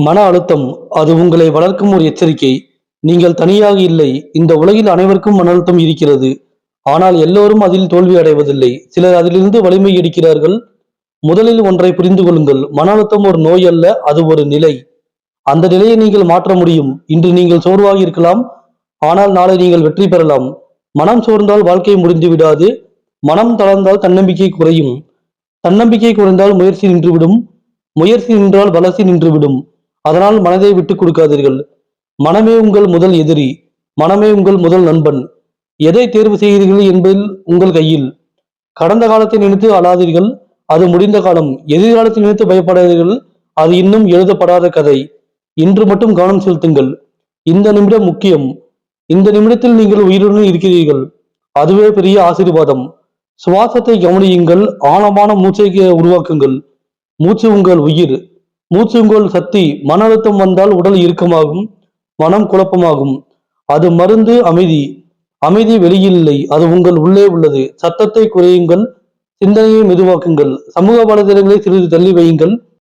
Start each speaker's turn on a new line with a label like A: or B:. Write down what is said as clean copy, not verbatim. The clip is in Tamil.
A: மன அழுத்தம் அது உங்களை வளர்க்கும் ஒரு எச்சரிக்கை. நீங்கள் தனியாக இல்லை. இந்த உலகில் அனைவருக்கும் மன அழுத்தம் இருக்கிறது. ஆனால் எல்லோரும் அதில் தோல்வி அடைவதில்லை. சிலர் அதிலிருந்து வலிமை எடுக்கிறார்கள். முதலில் ஒன்றை புரிந்து கொள்ளுங்கள். மன அழுத்தம் ஒரு நோய் அல்ல, அது ஒரு நிலை. அந்த நிலையை நீங்கள் மாற்ற முடியும். இன்று நீங்கள் சோர்வாக இருக்கலாம், ஆனால் நாளை நீங்கள் வெற்றி பெறலாம். மனம் சோர்ந்தால் வாழ்க்கை முடிந்து விடாது. மனம் தளர்ந்தால் தன்னம்பிக்கை குறையும். தன்னம்பிக்கை குறைந்தால் முயற்சி நின்றுவிடும். முயற்சி நின்றால் வளர்ச்சி நின்றுவிடும். அதனால் மனதை விட்டுக் கொடுக்காதீர்கள். மனமே உங்கள் முதல் எதிரி. மனமே உங்கள் முதல் நண்பன். எதை தேர்வு செய்கிறீர்கள் என்பதில் உங்கள் கையில். கடந்த காலத்தை நினைத்து அழாதீர்கள், அது முடிந்த காலம். எதிர்காலத்தை நினைத்து பயப்படாதீர்கள், அது இன்னும் எழுதப்படாத கதை. இன்று மட்டும் கவனம் செலுத்துங்கள். இந்த நிமிடம் முக்கியம். இந்த நிமிடத்தில் நீங்கள் உயிருடன் இருக்கிறீர்கள். அதுவே பெரிய ஆசீர்வாதம். சுவாசத்தை கவனியுங்கள். ஆழமான மூச்சை உருவாக்குங்கள். மூச்சு உங்கள் உயிர். மூச்சு உங்கள் சக்தி. மன அழுத்தம் வந்தால் உடல் இறுக்கமாகும், மனம் குழப்பமாகும். அது மருந்து அமைதி. அமைதி வெளியில் இல்லை, அது உங்கள் உள்ளே உள்ளது. சத்தத்தை குறையுங்கள். சிந்தனையை மெதுவாக்குங்கள். சமூக வலைதளங்களை சிறிது தள்ளி வையுங்கள்.